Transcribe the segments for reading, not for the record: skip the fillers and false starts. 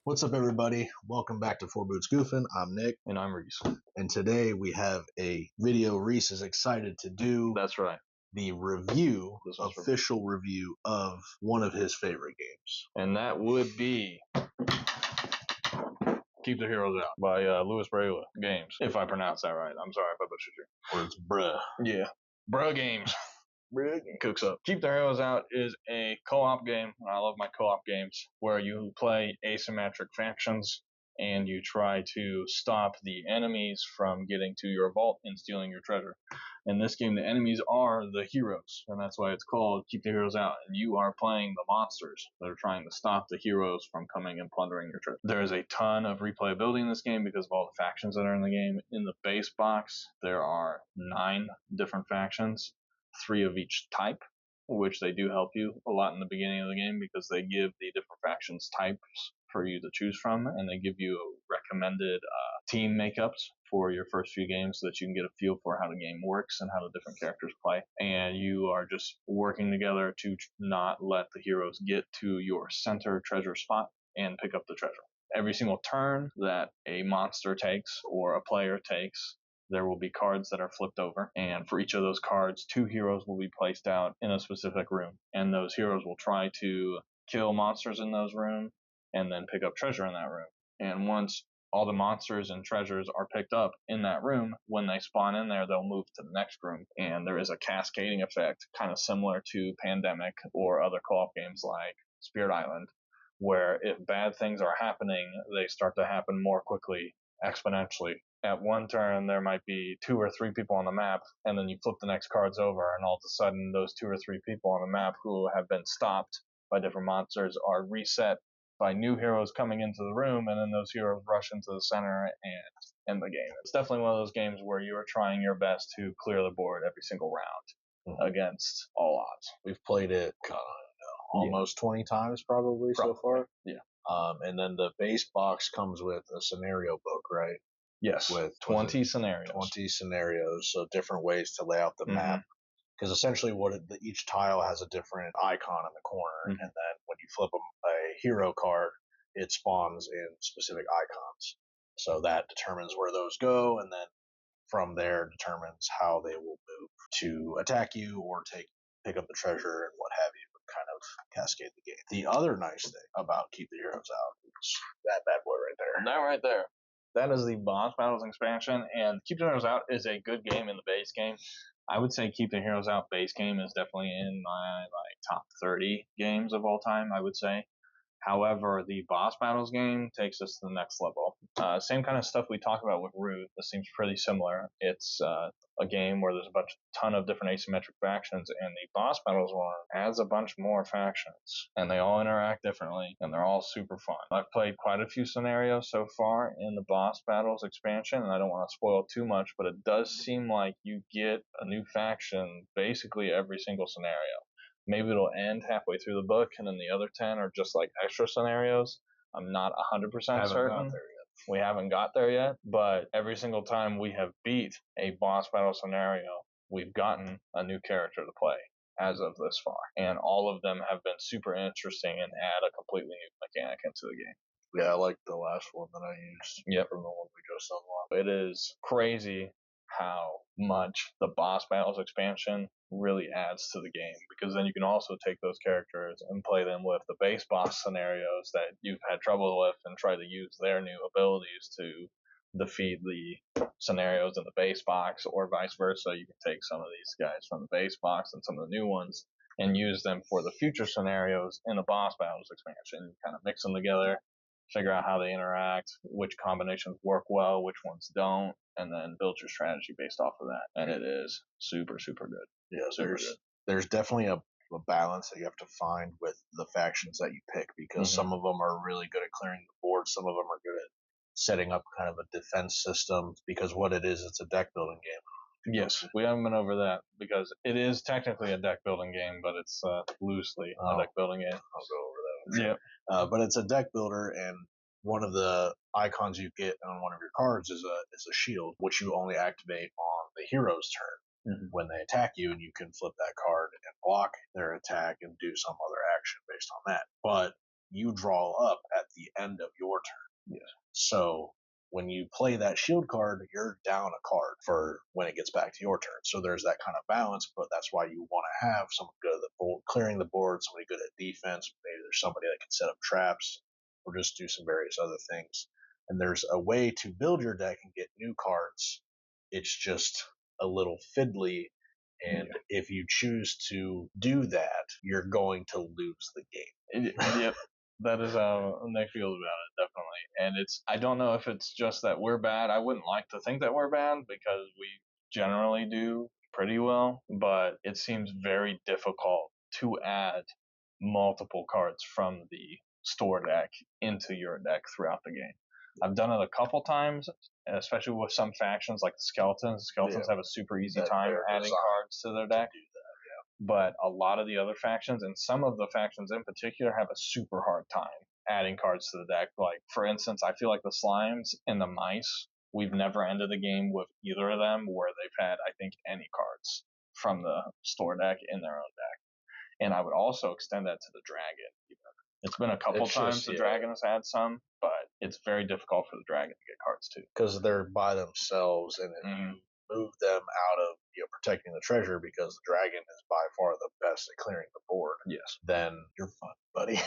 What's up, everybody? Welcome back to Four Boots Goofing. I'm Nick, And I'm Reece. and today we have a video Reece is excited to do. That's right. The official review of one of his favorite games. And that would be Keep the Heroes Out by Louis Brayla Games, if I pronounce that right. I'm sorry if I butchered you. Or it's bruh. Yeah. Bruh Games. Bruh Games. Cooks up. Keep the Heroes Out is a co-op game, and I love my co-op games, where you play asymmetric factions and you try to stop the enemies from getting to your vault and stealing your treasure. In this game, the enemies are the heroes, and that's why it's called Keep the Heroes Out. And you are playing the monsters that are trying to stop the heroes from coming and plundering your treasure. There is a ton of replayability in this game because of all the factions that are in the game. In the base box, there are 9 different factions, 3 of each type, which they do help you a lot in the beginning of the game because they give the different factions types for you to choose from, and they give you recommended team makeups for your first few games so that you can get a feel for how the game works and how the different characters play. And you are just working together to not let the heroes get to your center treasure spot and pick up the treasure. Every single turn that a monster takes or a player takes, there will be cards that are flipped over, and for each of those cards, 2 heroes will be placed out in a specific room, and those heroes will try to kill monsters in those rooms and then pick up treasure in that room. And once all the monsters and treasures are picked up in that room, when they spawn in there, they'll move to the next room, and there is a cascading effect, kind of similar to Pandemic or other co-op games like Spirit Island, where if bad things are happening, they start to happen more quickly, exponentially. At one turn, there might be 2 or 3 people on the map, and then you flip the next cards over, and all of a sudden, those 2 or 3 people on the map who have been stopped by different monsters are reset by new heroes coming into the room, and then those heroes rush into the center and end the game. It's definitely one of those games where you are trying your best to clear the board every single round against all odds. We've played it, almost 20 times probably so far. Yeah. And then the base box comes with a scenario book, right? Yes. With 20 scenarios. 20 scenarios, so different ways to lay out the map. Because essentially each tile has a different icon in the corner, and then when you flip a hero card, it spawns in specific icons. So that determines where those go, and then from there determines how they will move to attack you or pick up the treasure and what have you, and kind of cascade the game. The other nice thing about Keep the Heroes Out is that bad boy right there. That right there. That is the Boss Battles expansion, and Keep the Heroes Out is a good game in the base game. I would say Keep the Heroes Out base game is definitely in my top 30 games of all time, I would say. However, the Boss Battles game takes us to the next level. Same kind of stuff we talked about with Root. This seems pretty similar. It's a game where there's a ton of different asymmetric factions, and the Boss Battles one adds a bunch more factions, and they all interact differently, and they're all super fun. I've played quite a few scenarios so far in the Boss Battles expansion, and I don't want to spoil too much, but it does seem like you get a new faction basically every single scenario. Maybe it'll end halfway through the book, and then the other 10 are just like extra scenarios. I'm not 100% certain. We haven't got there yet, but every single time we have beat a boss battle scenario, we've gotten a new character to play as of this far. And all of them have been super interesting and add a completely new mechanic into the game. Yeah, I like the last one that I used from the one we just unlocked. It is crazy how much the Boss Battles expansion really adds to the game, because then you can also take those characters and play them with the base boss scenarios that you've had trouble with and try to use their new abilities to defeat the scenarios in the base box, or vice versa. You can take some of these guys from the base box and some of the new ones and use them for the future scenarios in the Boss Battles expansion. You kind of mix them together, figure out how they interact, which combinations work well, which ones don't, and then build your strategy based off of that. And it is super, super good. Yeah, there's definitely a balance that you have to find with the factions that you pick, because some of them are really good at clearing the board, some of them are good at setting up kind of a defense system, because what it is, it's a deck building game. Yes, we haven't been over that, because it is technically a deck building game, but it's loosely a deck building game. I'll go over that. Yeah. But it's a deck builder, and one of the icons you get on one of your cards is a shield, which you only activate on the hero's turn. When they attack you, and you can flip that card and block their attack and do some other action based on that. But you draw up at the end of your turn. Yes. So when you play that shield card, you're down a card for when it gets back to your turn. So there's that kind of balance, but that's why you want to have someone good at the board, clearing the board, somebody good at defense. Maybe there's somebody that can set up traps or just do some various other things. And there's a way to build your deck and get new cards. It's just a little fiddly. And if you choose to do that, you're going to lose the game. Yep. That is how Nick feels about it, definitely. And I don't know if it's just that we're bad. I wouldn't like to think that we're bad because we generally do pretty well, but it seems very difficult to add multiple cards from the store deck into your deck throughout the game. I've done it a couple times, especially with some factions like the Skeletons. The Skeletons have a super easy time adding cards to their deck. But a lot of the other factions, and some of the factions in particular, have a super hard time adding cards to the deck. Like, for instance, I feel like the Slimes and the Mice, we've never ended a game with either of them where they've had, I think, any cards from the store deck in their own deck. And I would also extend that to the Dragon. It's been a couple times the Dragon has had some, but it's very difficult for the Dragon to get cards too. Because they're by themselves, and if you move them out of protecting the treasure, because the Dragon is by far the best at clearing the board, then you're fine, buddy.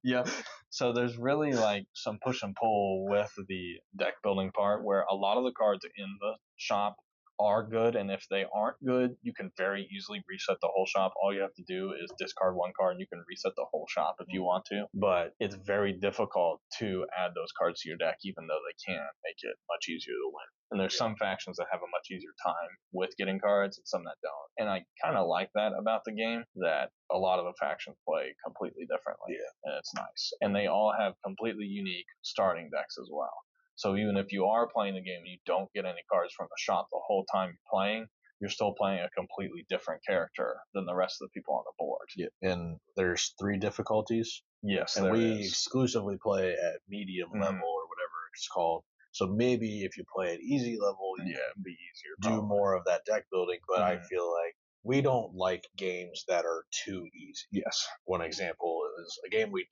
Yeah. So there's really like some push and pull with the deck building part, where a lot of the cards in the shop are good, and if they aren't good, you can very easily reset the whole shop. All you have to do is discard one card and you can reset the whole shop if you want to. But it's very difficult to add those cards to your deck, even though they can make it much easier to win. And there's some factions that have a much easier time with getting cards and some that don't. And I kind of like that about the game, that a lot of the factions play completely differently. And it's nice. And they all have completely unique starting decks as well. So even if you are playing the game and you don't get any cards from the shop the whole time you're playing, you're still playing a completely different character than the rest of the people on the board. And there's 3 difficulties. Yes, and we exclusively play at medium level or whatever it's called. So maybe if you play at easy level, you can be easier. Do more of that deck building. But I feel like we don't like games that are too easy. Yes. One example is a game we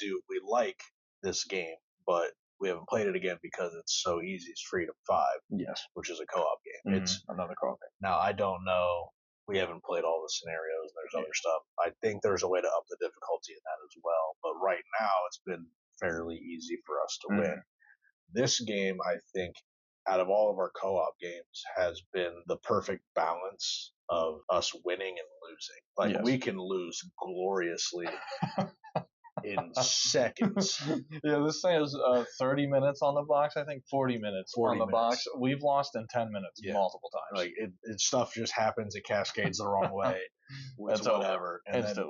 like this game, but we haven't played it again because it's so easy. It's Freedom 5. Yes. Which is a co-op game. It's another co-op game. Now, I don't know. We haven't played all the scenarios. There's other stuff. I think there's a way to up the difficulty in that as well. But right now, it's been fairly easy for us to win. This game, I think, out of all of our co-op games, has been the perfect balance of us winning and losing. We can lose gloriously in seconds. This thing is 30 minutes on the box. I think 40 minutes on the box. We've lost in 10 minutes multiple times. Stuff just happens. It cascades the wrong way. It's whatever.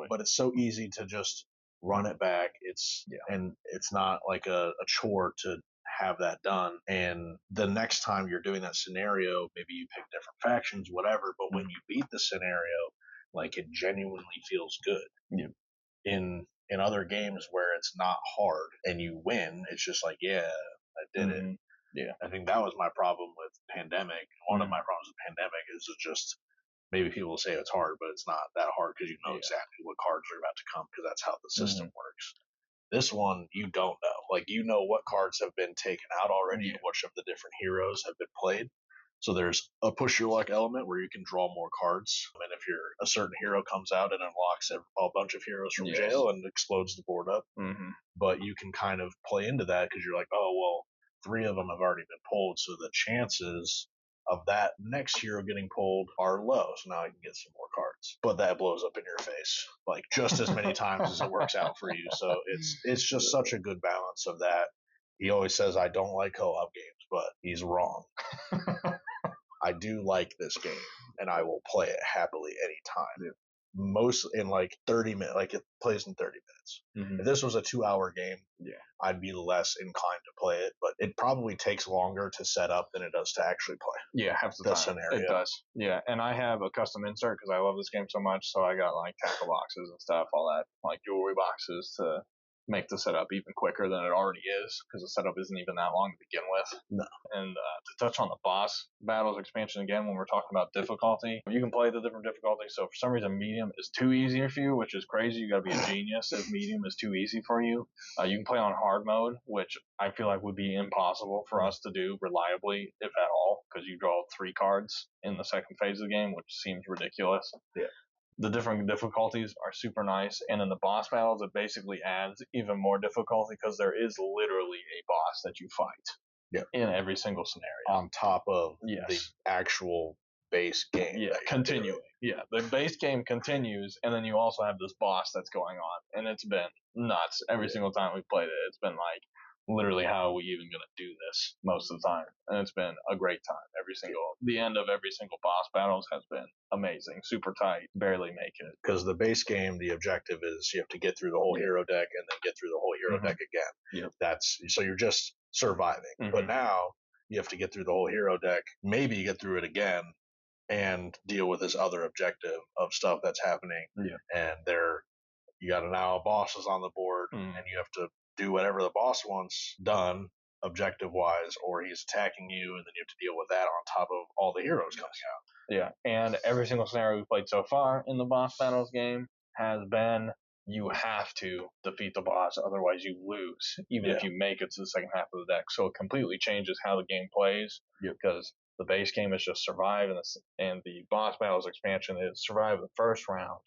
But it's so easy to just run it back. And it's not like a chore to have that done. And the next time you're doing that scenario, maybe you pick different factions, whatever. But when you beat the scenario, it genuinely feels good. In other games where it's not hard and you win, it's just I did it. I think that was my problem with Pandemic. One of my problems with Pandemic is just maybe people will say it's hard, but it's not that hard because you know exactly what cards are about to come because that's how the system works. This one, you don't know. You know what cards have been taken out already and which of the different heroes have been played. So there's a push your luck element where you can draw more cards. And if a certain hero comes out and unlocks a bunch of heroes from jail and explodes the board up. But you can kind of play into that because you're like, oh, well, 3 of them have already been pulled. So the chances of that next hero getting pulled are low. So now I can get some more cards. But that blows up in your face just as many times as it works out for you. So it's just such a good balance of that. He always says I don't like co-op games, but he's wrong. I do like this game, and I will play it happily anytime. Most in 30 minutes, it plays in 30 minutes. If this was a 2-hour game, I'd be less inclined to play it, but it probably takes longer to set up than it does to actually play. Yeah, half the time. Scenario. It does. Yeah, and I have a custom insert because I love this game so much, so I got tackle boxes and stuff, all that, jewelry boxes to make the setup even quicker than it already is, because the setup isn't even that long to begin with. No. And to touch on the boss battles expansion again, when we're talking about difficulty, you can play the different difficulties. So for some reason, medium is too easy for you, which is crazy. You got to be a genius if medium is too easy for you. You can play on hard mode, which I feel like would be impossible for us to do reliably, if at all, because you draw 3 cards in the second phase of the game, which seems ridiculous. Yeah. The different difficulties are super nice, and in the boss battles, it basically adds even more difficulty because there is literally a boss that you fight in every single scenario. On top of the actual base game. Yeah, continuing. Yeah, the base game continues, and then you also have this boss that's going on, and it's been nuts every single time we've played it. It's been like, literally, how are we even going to do this most of the time? And it's been a great time. The end of every single boss battles has been amazing, super tight, barely make it. Because the base game, the objective is you have to get through the whole hero deck and then get through the whole hero deck again. Yep. So you're just surviving. But now you have to get through the whole hero deck, maybe get through it again, and deal with this other objective of stuff that's happening. And you got now a boss is on the board, and you have to do whatever the boss wants done objective wise, or he's attacking you, and then you have to deal with that on top of all the heroes coming out. Yeah, and every single scenario we've played so far in the boss battles game has been you have to defeat the boss, otherwise you lose, even if you make it to the second half of the deck. So it completely changes how the game plays, because the base game is just survive, and the boss battles expansion is survive the first round,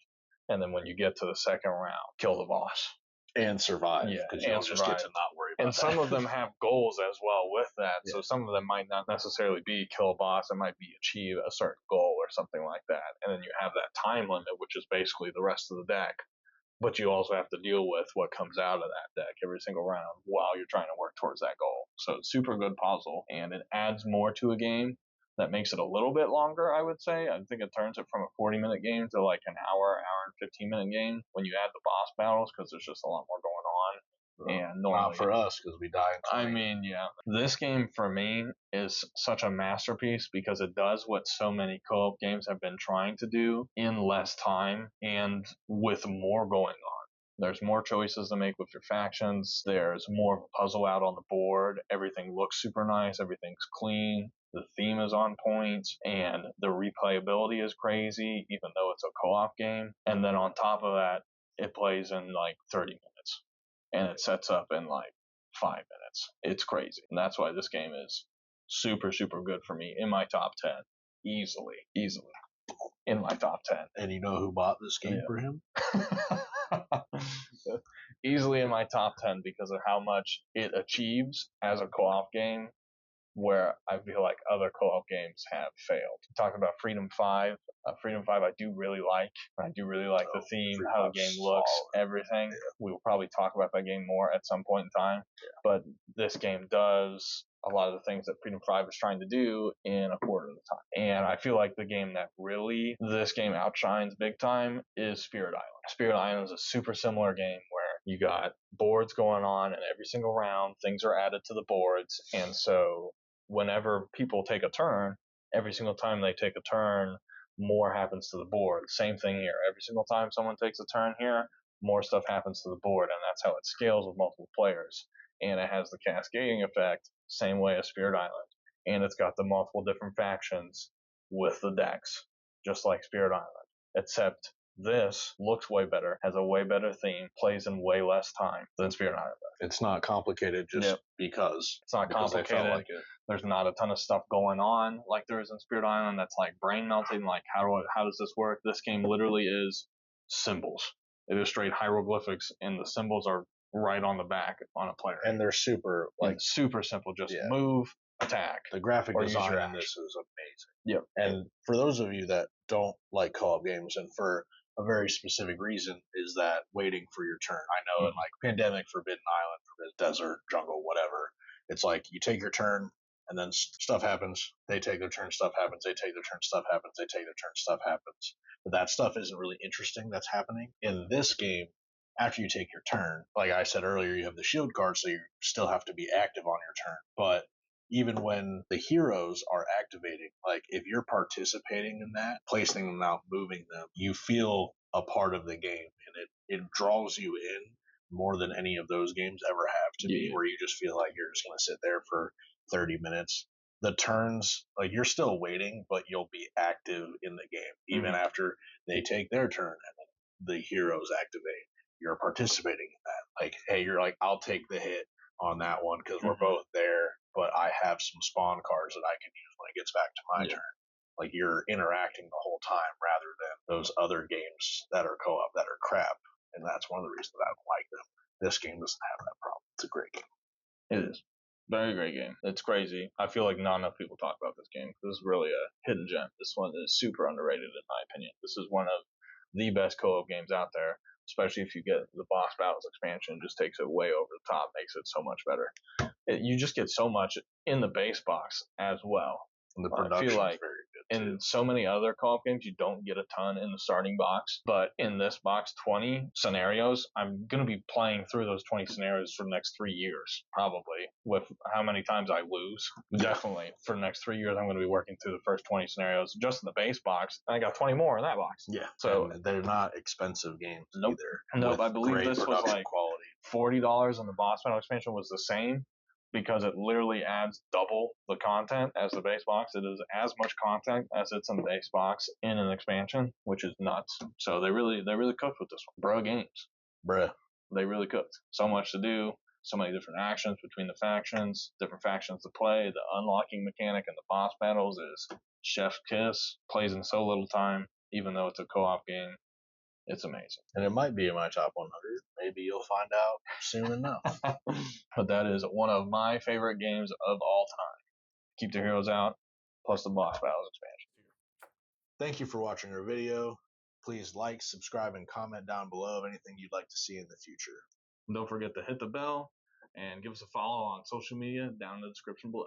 and then when you get to the second round, kill the boss. And survive, because you don't just get to not worry about and some of them have goals as well with that. So some of them might not necessarily be kill a boss. It might be achieve a certain goal or something like that. And then you have that time limit, which is basically the rest of the deck. But you also have to deal with what comes out of that deck every single round while you're trying to work towards that goal. So it's super good puzzle, and it adds more to a game that makes it a little bit longer, I would say. I think it turns it from a 40-minute game to like an hour and 15-minute game when you add the boss battles, because there's just a lot more going on. And normally, not for us, because we die. I mean, this game for me is such a masterpiece because it does what so many co-op games have been trying to do in less time and with more going on. There's more choices to make with your factions. There's more of a puzzle out on the board. Everything looks super nice. Everything's clean. The theme is on point, and the replayability is crazy, even though it's a co-op game. And then on top of that, it plays in like 30 minutes, and it sets up in like 5 minutes. It's crazy, and that's why this game is super, super good for me. In my top 10, easily in my top 10. And you know who bought this game for him? Easily in my top 10 because of how much it achieves as a co-op game, where I feel like other co-op games have failed. Talking about Freedom 5. Freedom 5 I do really like. I do really like the theme, how the game looks, everything. We will probably talk about that game more at some point in time. But this game does a lot of the things that Freedom 5 is trying to do in a quarter of the time. And I feel like the game that really this game outshines big time is Spirit Island. Spirit Island is a super similar game where you got boards going on, and every single round things are added to the boards. And so whenever people take a turn, every single time they take a turn, more happens to the board. Same thing here. Every single time someone takes a turn here, more stuff happens to the board, and that's how it scales with multiple players. And it has the cascading effect, same way as Spirit Island. And it's got the multiple different factions with the decks, just like Spirit Island. Except this looks way better, has a way better theme, plays in way less time than Spirit Island does. It's not complicated just because. It's not complicated. Like there's not a ton of stuff going on like there is in Spirit Island that's like brain melting, like how does this work? This game literally is symbols. It is straight hieroglyphics, and the symbols are right on the back on a player. And they're super super simple. Just move, attack. The graphic design in this is amazing. Yep. And for those of you that don't like co-op games, and for a very specific reason, is that waiting for your turn. I know in like Pandemic, Forbidden Island, Forbidden Desert, Jungle, whatever, it's like you take your turn, and then stuff happens. They take their turn, stuff happens. They take their turn, stuff happens. They take their turn, stuff happens. But that stuff isn't really interesting that's happening. In this game, after you take your turn, like I said earlier, you have the shield card, so you still have to be active on your turn. But even when the heroes are activating, like if you're participating in that, placing them out, moving them, you feel a part of the game, and it draws you in more than any of those games ever have to me, where you just feel like you're just going to sit there for 30 minutes. The turns, like you're still waiting, but you'll be active in the game even after they take their turn and the heroes activate. You're participating in that. Like, hey, you're like, I'll take the hit on that one because we're both there, but I have some spawn cards that I can use when it gets back to my turn. Like you're interacting the whole time rather than those other games that are co-op that are crap. And that's one of the reasons that I don't like them. This game doesn't have that problem. It's a great game. It is. Very great game. It's crazy. I feel like not enough people talk about this game. This is really a hidden gem. This one is super underrated in my opinion. This is one of the best co-op games out there, especially if you get the boss battles expansion. Just takes it way over the top, makes it so much better. You just get so much in the base box as well. And the production is very good. In so many other co-op games, you don't get a ton in the starting box, but in this box, 20 scenarios, I'm going to be playing through those 20 scenarios for the next 3 years, probably, with how many times I lose. Definitely, for the next 3 years, I'm going to be working through the first 20 scenarios just in the base box, and I got 20 more in that box. Yeah, so they're not expensive games either. Nope, I believe this was like quality. $40 and the boss battle expansion was the same, because it literally adds double the content as the base box. It is as much content as it's in the base box in an expansion, which is nuts. So they really cooked with this one. Bruh games. Bruh. They really cooked. So much to do, so many different actions between the factions, different factions to play. The unlocking mechanic in the boss battles is chef's kiss. Plays in so little time, even though it's a co-op game. It's amazing. And it might be in my top 100. Maybe you'll find out soon enough. But that is one of my favorite games of all time. Keep the heroes out, plus the boss battles expansion. Thank you for watching our video. Please like, subscribe, and comment down below of anything you'd like to see in the future. And don't forget to hit the bell and give us a follow on social media down in the description below.